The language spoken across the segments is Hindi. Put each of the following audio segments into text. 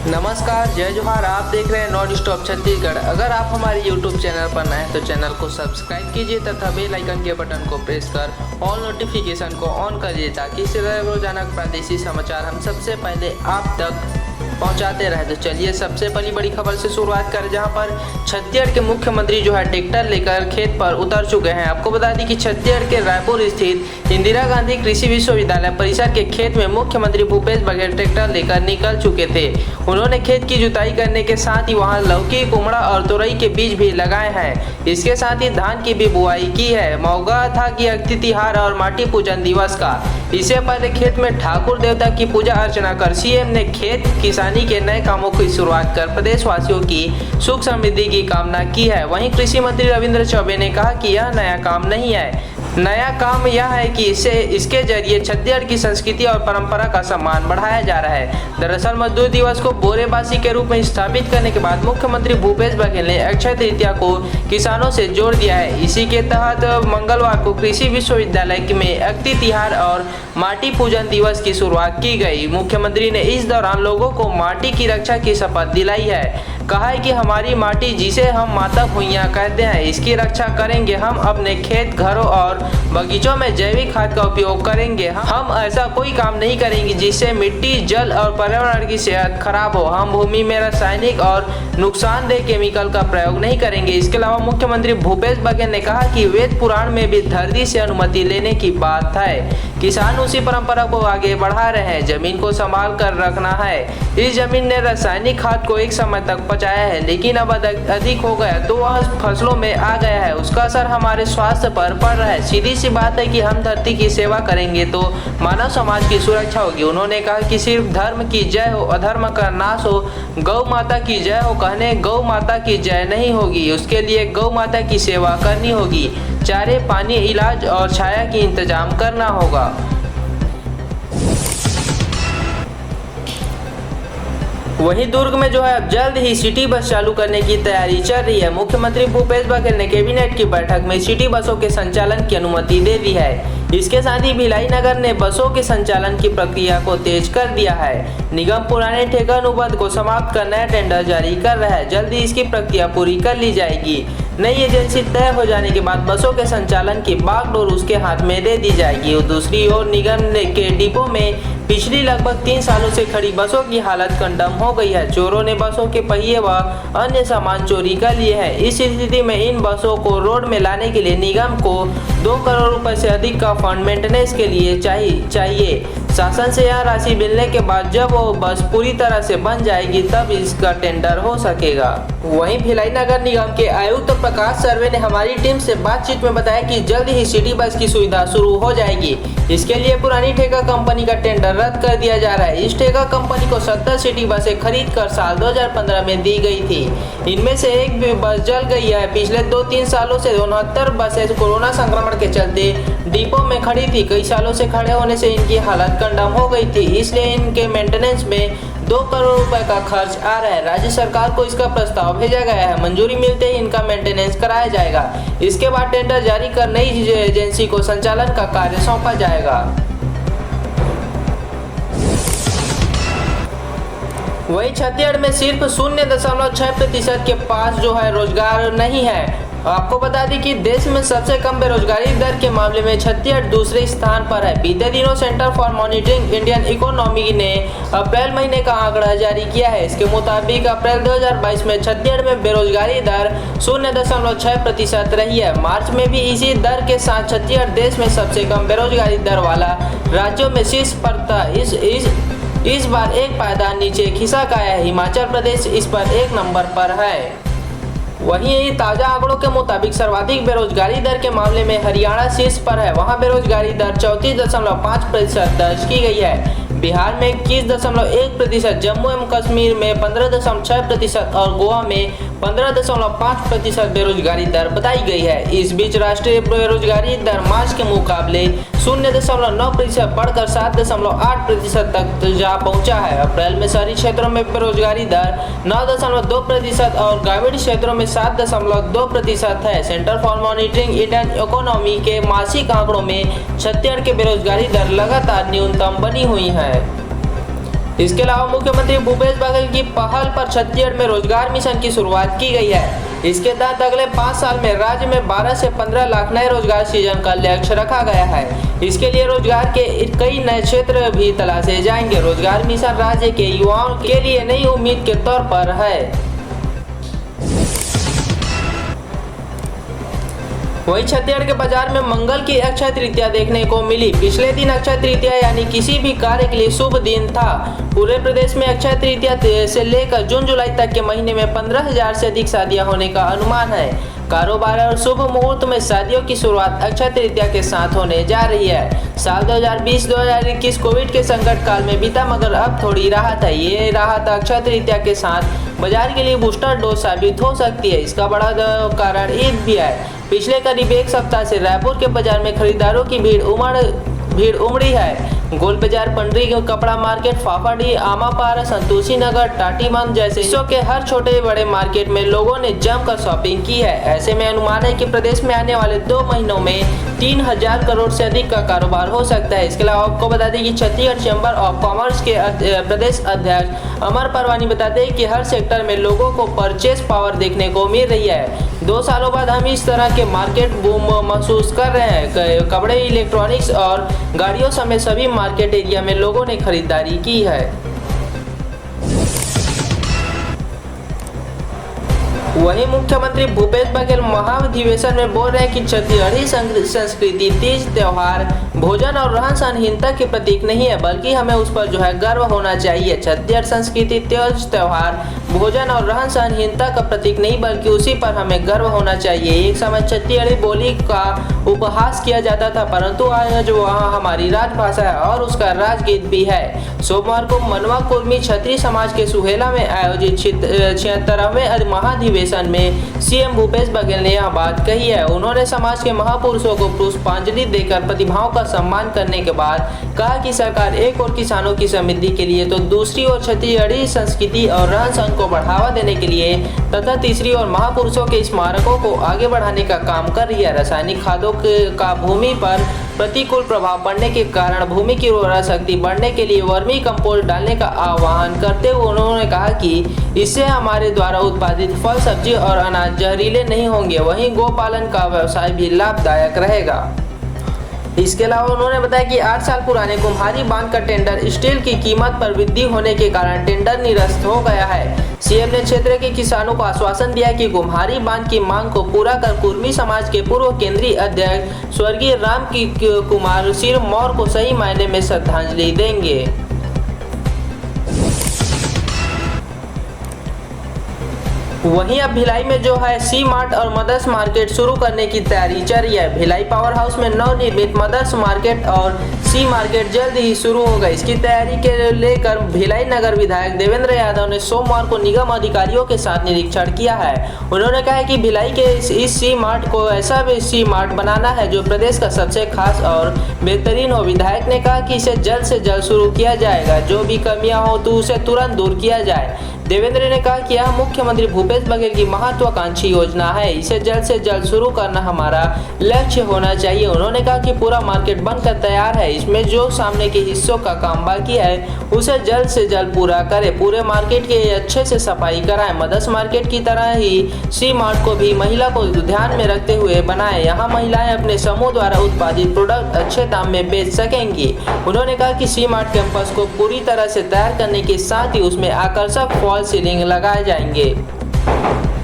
नमस्कार, जय जोहार। आप देख रहे हैं नॉन स्टॉप छत्तीसगढ़। अगर आप हमारे YouTube चैनल पर नए हैं तो चैनल को सब्सक्राइब कीजिए तथा बेल आइकन के बटन को प्रेस कर ऑल नोटिफिकेशन को ऑन करिए ताकि इस तरह रोजाना प्रादेशिक समाचार हम सबसे पहले आप तक पहुंचाते रहे। तो चलिए सबसे पहली बड़ी खबर से शुरुआत करें, जहां पर छत्तीसगढ़ के मुख्यमंत्री जो है ट्रैक्टर लेकर खेत पर उतर चुके हैं। आपको बता दें कि छत्तीसगढ़ के रायपुर स्थित इंदिरा गांधी कृषि विश्वविद्यालय परिसर के खेत में मुख्यमंत्री भूपेश बघेल ट्रैक्टर लेकर निकल चुके थे। उन्होंने खेत की जुताई करने के साथ ही वहां लौकी, कुमड़ा और तोरई के बीज भी लगाए हैं। इसके साथ ही धान की भी बुआई की है। मौका था कि अक्षय तिहार और माटी पूजन दिवस का। इससे पहले खेत में ठाकुर देवता की पूजा अर्चना कर सीएम ने खेत किसानी के नए कामों की शुरुआत कर प्रदेशवासियों की सुख समृद्धि की कामना की है। वहीं कृषि मंत्री रविंद्र चौबे ने कहा कि यह नया काम नहीं है, नया काम यह है कि इसके जरिए छत्तीसगढ़ की संस्कृति और परंपरा का सम्मान बढ़ाया जा रहा है। दरअसल मजदूर दिवस को बोरेबासी के रूप में स्थापित करने के बाद मुख्यमंत्री भूपेश बघेल ने अक्षय तृतीया को किसानों से जोड़ दिया है। इसी के तहत मंगलवार को कृषि विश्वविद्यालय में अक्षय तिहार और माटी पूजन दिवस की शुरुआत की गई। मुख्यमंत्री ने इस दौरान लोगों को माटी की रक्षा की शपथ दिलाई है। कहा है कि हमारी माटी, जिसे हम माता भूइयां कहते हैं, इसकी रक्षा करेंगे। हम अपने खेत, घरों और बगीचों में जैविक खाद का उपयोग करेंगे। हम ऐसा कोई काम नहीं करेंगे जिससे मिट्टी, जल और पर्यावरण की सेहत खराब हो। हम भूमि में रासायनिक और नुकसानदेह केमिकल का प्रयोग नहीं करेंगे। इसके अलावा मुख्यमंत्री भूपेश बघेल ने कहा कि वेद पुराण में भी धरती से अनुमति लेने की बात है। किसान उसी परंपरा को आगे बढ़ा रहे हैं। जमीन को संभाल कर रखना है। इस जमीन ने रासायनिक खाद को एक समय तक पचाया है, लेकिन अब अधिक हो गया तो वह फसलों में आ गया है। उसका असर हमारे स्वास्थ्य पर पड़ रहा है। सीधी सी बात है कि हम धरती की सेवा करेंगे तो मानव समाज की सुरक्षा होगी। उन्होंने कहा कि सिर्फ धर्म की जय हो, अधर्म का नाश हो, गौ माता की जय हो कहने गौ माता की जय नहीं होगी। उसके लिए गौ माता की सेवा करनी होगी। चारे, पानी, इलाज और छाया की इंतजाम करना होगा। वहीं दुर्ग में जो है अब जल्द ही सिटी बस चालू करने की तैयारी चल रही है। मुख्यमंत्री भूपेश बघेल ने कैबिनेट की बैठक में सिटी बसों के संचालन की अनुमति दे दी है। इसके साथ ही भिलाई नगर ने बसों के संचालन की प्रक्रिया को तेज कर दिया है। निगम पुराने ठेका अनुबंध को समाप्त कर नया टेंडर जारी कर रहा है। जल्द ही इसकी प्रक्रिया पूरी कर ली जाएगी। नई एजेंसी तय हो जाने के बाद बसों के संचालन की बागडोर उसके हाथ में दे दी जाएगी। और दूसरी ओर निगम के डिपो में पिछली लगभग 3 सालों से खड़ी बसों की हालत कंडम हो गई है। चोरों ने बसों के पहिए व अन्य सामान चोरी कर लिए हैं। इस स्थिति में इन बसों को रोड में लाने के लिए निगम को 2 करोड़ रुपए से अधिक का फंड मेंटेनेंस के लिए चाहिए। शासन से यह राशि मिलने के बाद जब वो बस पूरी तरह से बन जाएगी तब इसका टेंडर हो सकेगा। वहीं भिलाई नगर निगम के आयुक्त प्रकाश सर्वे ने हमारी टीम से बातचीत में बताया कि जल्द ही सिटी बस की सुविधा शुरू हो जाएगी। इसके लिए पुरानी ठेका कंपनी का टेंडर रद्द कर दिया जा रहा है। इस ठेका कंपनी को 70 सिटी बसें खरीद कर साल 2015 में दी गई थी। इनमें से एक भी बस जल गई है। पिछले 2-3 सालों से 69 बसें कोरोना संक्रमण के चलते डिपो में खड़ी थी। कई सालों से खड़े होने से इनकी हालत कंडम हो गई थी, इसलिए इनके मेंटेनेंस में 2 करोड़ रुपए का खर्च आ रहा है। राज्य सरकार को इसका प्रस्ताव भेजा गया है। मंजूरी मिलते ही इनका मेंटेनेंस कराया जाएगा। इसके बाद टेंडर जारी कर नई एजेंसी को संचालन का कार्य सौंपा जाएगा। वहीं छत्तीसगढ़ में सिर्फ 0.6% के पास जो है रोजगार नहीं है। आपको बता दें कि देश में सबसे कम बेरोजगारी दर के मामले में छत्तीसगढ़ दूसरे स्थान पर है। बीते दिनों centre for monitoring Indian economy ने अप्रैल महीने का आंकड़ा जारी किया है। इसके मुताबिक अप्रैल 2022 में छत्तीसगढ़ में बेरोजगारी दर 0.6% रही है। मार्च में भी इसी दर के साथ छत्तीसगढ़ देश में सबसे कम बेरोजगारी दर वाला राज्यों में शीर्ष पर था। इस बार एक पायदान नीचे खिसक आया है। हिमाचल प्रदेश इस पर 1 नंबर पर है। वहीं ताजा आंकड़ों के मुताबिक सर्वाधिक बेरोजगारी दर के मामले में हरियाणा शीर्ष पर है। वहां बेरोजगारी दर 34.5% दर्ज की गई है। बिहार में 21.1%, जम्मू एवं कश्मीर में 15.6% और गोवा में 15.5% बेरोजगारी दर बताई गई है। इस बीच राष्ट्रीय बेरोजगारी दर मार्च के मुकाबले 0.9% बढ़कर 7.8% तक जा पहुंचा है। अप्रैल में शहरी क्षेत्रों में बेरोजगारी दर 9.2% और ग्रामीण क्षेत्रों में 7.2% है। Centre for monitoring Indian economy के मासिक आंकड़ों में छत्तीसगढ़ की बेरोजगारी दर लगातार न्यूनतम बनी हुई है। इसके अलावा मुख्यमंत्री भूपेश बघेल की पहल पर छत्तीसगढ़ में रोजगार मिशन की शुरुआत की गई है। इसके तहत अगले 5 साल में राज्य में 12 से 15 लाख नए रोजगार सृजन का लक्ष्य रखा गया है। इसके लिए रोजगार के कई नए क्षेत्र भी तलाशे जाएंगे। रोजगार मिशन राज्य के युवाओं के लिए नई उम्मीद के तौर पर है। वहीं छत्तीसगढ़ के बाजार में मंगल की अक्षय तृतीया देखने को मिली। पिछले दिन अक्षय तृतीया यानी किसी भी कार्य के लिए शुभ दिन था। पूरे प्रदेश में अक्षय तृतीया से लेकर जून जुलाई तक के महीने में 15,000 से अधिक शादियां होने का अनुमान है। कारोबार और शुभ मुहूर्त में शादियों की शुरुआत अक्षय तृतीया के साथ होने जा रही है। साल 2020-2021 कोविड के संकट काल में बीता, मगर अब थोड़ी राहत है। ये राहत अक्षय तृतीया के साथ बाजार के लिए बूस्टर डोज साबित हो सकती है। इसका बड़ा कारण ईद भी है। पिछले करीब 1 सप्ताह से रायपुर के बाजार में खरीदारों की भीड़ उमड़ी है। गोल बाजार, पंडरी, कपड़ा मार्केट, फाफाडी, आमापारा, संतोषी नगर, टाटीबंध जैसे हिस्सों के हर छोटे बड़े मार्केट में लोगों ने जमकर शॉपिंग की है। ऐसे में अनुमान है कि प्रदेश में आने वाले 2 महीनों में 3,000 करोड़ से अधिक का कारोबार हो सकता है। इसके अलावा आपको बता दें कि छत्तीसगढ़ चैम्बर ऑफ कॉमर्स के प्रदेश अध्यक्ष अमर परवानी बताते हैं कि हर सेक्टर में लोगों को परचेस पावर देखने को मिल रही है। 2 सालों बाद हम इस तरह के मार्केट बूम महसूस कर रहे हैं। कपड़े, इलेक्ट्रॉनिक्स और गाड़ियों समेत सभी मार्केट एरिया में लोगों ने खरीदारी की है। वहीं मुख्यमंत्री भूपेश बघेल महाधिवेशन में बोल रहे हैं कि छत्तीसगढ़ी संस्कृति तीज त्योहार भोजन और रहन सहनहीनता के प्रतीक नहीं है, बल्कि हमें उस पर गर्व होना चाहिए। छत्तीसगढ़ संस्कृति तीज त्योहार भोजन और रहन सहनहीनता का प्रतीक नहीं, बल्कि उसी पर हमें गर्व होना चाहिए। एक समय छत्तीसगढ़ी बोली का उपहास किया जाता था, परंतु आज वहाँ हमारी राजभाषा है और उसका राजगीत भी है। सोमवार को मनवा कुर्मी क्षत्रिय समाज के सुहेला में आयोजित 76वें महाधिवेशन में सीएम भूपेश बघेल ने यह बात कही है। उन्होंने समाज के महापुरुषों को पुष्पांजलि देकर प्रतिभाओं का सम्मान करने के बाद कहा कि सरकार एक ओर किसानों की समृद्धि के लिए तो दूसरी ओर छत्तीसगढ़ी संस्कृति और रहन सहन को बढ़ावा देने के लिए तथा तीसरी ओर महापुरुषों के स्मारकों को आगे बढ़ाने का काम कर रही है। रासायनिक खादों का भूमि पर प्रतिकूल प्रभाव पड़ने के कारण भूमि की उर्वरा शक्ति बढ़ने के लिए वर्मी कंपोस्ट डालने का आह्वान करते हुए उन्होंने कहा कि इससे हमारे द्वारा उत्पादित फल, सब्जी और अनाज जहरीले नहीं होंगे। वहीं गोपालन का व्यवसाय भी लाभदायक रहेगा। इसके अलावा उन्होंने बताया कि 8 साल पुराने कुम्हारी बांध का टेंडर स्टील की कीमत पर वृद्धि होने के कारण टेंडर निरस्त हो गया है। सीएम ने क्षेत्र के किसानों को आश्वासन दिया कि कुम्हारी बांध की मांग को पूरा कर कुर्मी समाज के पूर्व केंद्रीय अध्यक्ष स्वर्गीय राम कुमार सिरमौर को सही मायने में श्रद्धांजलि देंगे। वहीं अब भिलाई में सी मार्ट और मदर्स मार्केट शुरू करने की तैयारी चल रही है। भिलाई पावर हाउस में नवनिर्मित मदर्स मार्केट और सी मार्केट जल्द ही शुरू होगा। इसकी तैयारी के लेकर भिलाई नगर विधायक देवेंद्र यादव ने सोमवार को निगम अधिकारियों के साथ निरीक्षण किया है। उन्होंने कहा कि भिलाई के इस सी मार्ट को ऐसा सी मार्ट बनाना है जो प्रदेश का सबसे खास और बेहतरीन हो। विधायक ने कहा कि इसे जल्द से जल्द शुरू किया जाएगा, जो भी कमियां हो तो उसे तुरंत दूर किया जाए। देवेंद्र ने कहा कि यह मुख्यमंत्री भूपेश बघेल की महत्वाकांक्षी योजना है, इसे जल्द से जल्द शुरू करना हमारा लक्ष्य होना चाहिए। उन्होंने कहा कि पूरा मार्केट बनकर तैयार है, इसमें जो सामने के हिस्सों का काम बाकी है उसे जल्द से जल्द पूरा करें। पूरे मार्केट की अच्छे से सफाई कराएं। मदर्स मार्केट की तरह ही सी मार्ट को भी महिला को ध्यान में रखते हुए बनाएं। यहाँ महिलाएं अपने समूह द्वारा उत्पादित प्रोडक्ट अच्छे दाम में बेच सकेंगी। उन्होंने कहा कि सी मार्ट कैंपस को पूरी तरह से तैयार करने के साथ ही उसमें आकर्षक फॉल सीलिंग लगाए जाएंगे।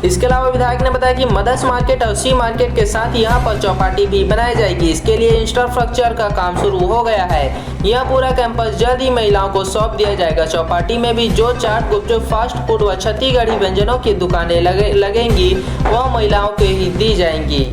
इसके अलावा विधायक ने बताया कि मदर्स मार्केट और सी मार्केट के साथ यहां पर चौपाटी भी बनाई जाएगी। इसके लिए इंफ्रास्ट्रक्चर का काम शुरू हो गया है। यह पूरा कैंपस जल्द ही महिलाओं को सौंप दिया जाएगा। चौपाटी में भी जो चाट, गुपचुप, फास्ट फूड व छत्तीसगढ़ी व्यंजनों की दुकानें लगेंगी वह महिलाओं को ही दी जाएंगी।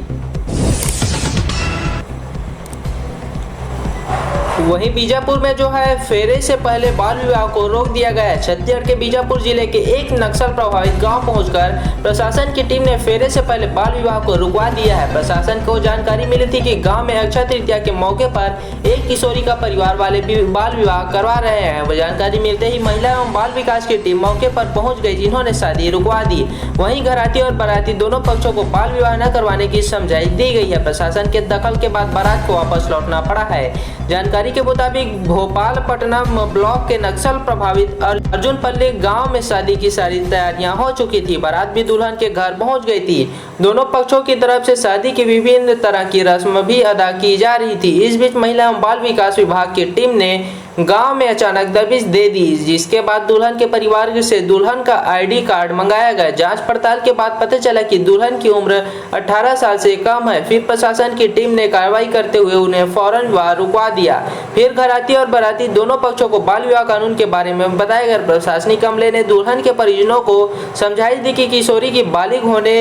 वहीं बीजापुर में फेरे से पहले बाल विवाह को रोक दिया गया है। छत्तीसगढ़ के बीजापुर जिले के एक नक्सल प्रभावित गांव पहुंचकर प्रशासन की टीम ने फेरे से पहले बाल विवाह को रुकवा दिया है। प्रशासन को जानकारी मिली थी कि गांव में अक्षय तृतीया के मौके पर एक किशोरी का परिवार वाले बाल विवाह करवा रहे हैं। वह जानकारी मिलते ही महिला एवं बाल विकास की टीम मौके पर पहुँच गई, जिन्होंने शादी रुकवा दी। वहीं घराती और बाराती दोनों पक्षों को बाल विवाह न करवाने की समझाइश दी गई है। प्रशासन के दखल के बाद बारात को वापस लौटना पड़ा है। जानकारी के मुताबिक भोपालपट्टनम ब्लॉक के नक्सल प्रभावित अर्जुनपल्ली गांव में शादी की सारी तैयारियां हो चुकी थी। बारात भी दुल्हन के घर पहुंच गई थी। दोनों पक्षों की तरफ से शादी की विभिन्न तरह की रस्म भी अदा की जा रही थी। इस बीच महिला एवं बाल विकास विभाग की टीम ने गांव में अचानक दबिश दे दी, जिसके बाद दुल्हन के परिवार से दुल्हन का आईडी कार्ड मंगाया गया। जांच पड़ताल के बाद पता चला कि दुल्हन की उम्र 18 साल से कम है। फिर प्रशासन की टीम ने कार्रवाई करते हुए उन्हें फौरन रुकवा दिया। फिर घराती और बाराती दोनों पक्षों को बाल विवाह कानून के बारे में बताया गया। प्रशासनिक अमले ने दुल्हन के परिजनों को समझाइश दी कि किशोरी की बालिग होने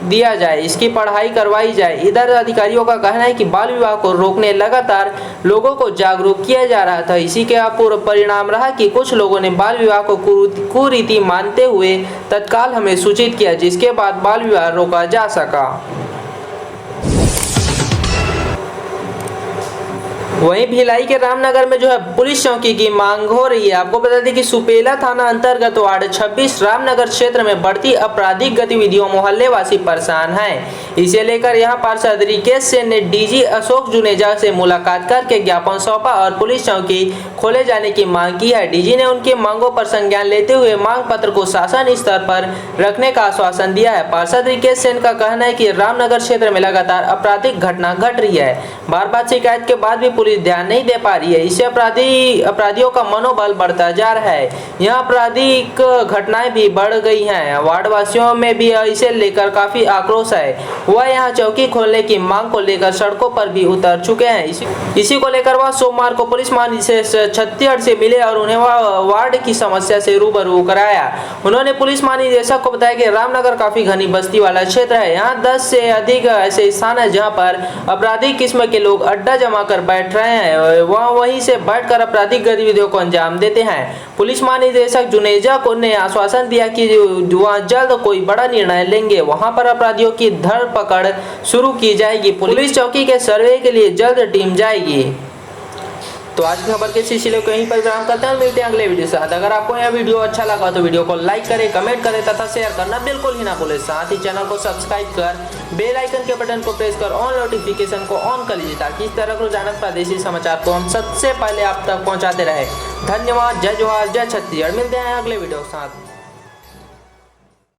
दिया जाए, इसकी पढ़ाई करवाई जाए। इधर अधिकारियों का कहना है कि बाल विवाह को रोकने लगातार लोगों को जागरूक किया जा रहा था। इसी के अपूर्व परिणाम रहा कि कुछ लोगों ने बाल विवाह को कुरीति मानते हुए तत्काल हमें सूचित किया, जिसके बाद बाल विवाह रोका जा सका। वहीं भिलाई के रामनगर में पुलिस चौकी की मांग हो रही है। आपको बता दें कि सुपेला थाना अंतर्गत वार्ड 26 रामनगर क्षेत्र में बढ़ती आपराधिक गतिविधियों मोहल्ले वासी परेशान हैं। इसे लेकर यहां पार्षद रिकेश सेन ने डीजी अशोक जुनेजा से मुलाकात करके ज्ञापन सौंपा और पुलिस चौकी खोले जाने की मांग की है। डीजी ने उनकी मांगों पर संज्ञान लेते हुए मांग पत्र को शासन स्तर पर रखने का आश्वासन दिया है। पार्षद रिकेश सेन का कहना है कि रामनगर क्षेत्र में लगातार आपराधिक घटना घट रही है। बार-बार शिकायत के बाद भी पुलिस ध्यान नहीं दे पा रही है। इससे अपराधियों का मनोबल बढ़ता जा रहा है। यहाँ आपराधिक घटनाएं भी बढ़ गई हैं। वार्डवासियों में भी इसे लेकर काफी आक्रोश है। वह यहाँ चौकी खोलने की मांग को लेकर सड़कों पर भी उतर चुके हैं। इसी को लेकर वह सोमवार को पुलिस महानिदेशक छत्तीसगढ़ से मिले और उन्हें वार्ड की समस्या से रूबरू कराया। उन्होंने पुलिस महानिदेशक को बताया कि रामनगर काफी घनी बस्ती वाला क्षेत्र है। यहाँ 10 से अधिक ऐसे स्थान है जहाँ पर आपराधिक किस्म के लोग अड्डा जमा कर बैठ रहे हैं। वह वहीं से बैठकर आपराधिक गतिविधियों को अंजाम देते हैं। पुलिस महानिदेशक जुनेजा को ने आश्वासन दिया कि वह जल्द कोई बड़ा निर्णय लेंगे। वहां पर अपराधियों की धरपकड़ शुरू की जाएगी। पुलिस चौकी के सर्वे के लिए जल्द टीम जाएगी। तो आज की खबर के सिलसिले को यहीं पर विराम करते हैं। मिलते हैं अगले वीडियो के साथ। अगर आपको यह वीडियो अच्छा लगा तो वीडियो को लाइक करें, कमेंट करें तथा शेयर करना बिल्कुल ही ना भूलें। साथ ही चैनल को सब्सक्राइब कर बेल आइकन के बटन को प्रेस कर ऑन नोटिफिकेशन को ऑन कर लीजिए, ताकि इस तरह रोजाना प्रादेशिक समाचार को हम सबसे पहले आप तक पहुंचाते रहे। धन्यवाद। जय जोहार, जय छत्तीसगढ़। मिलते हैं अगले वीडियो के साथ।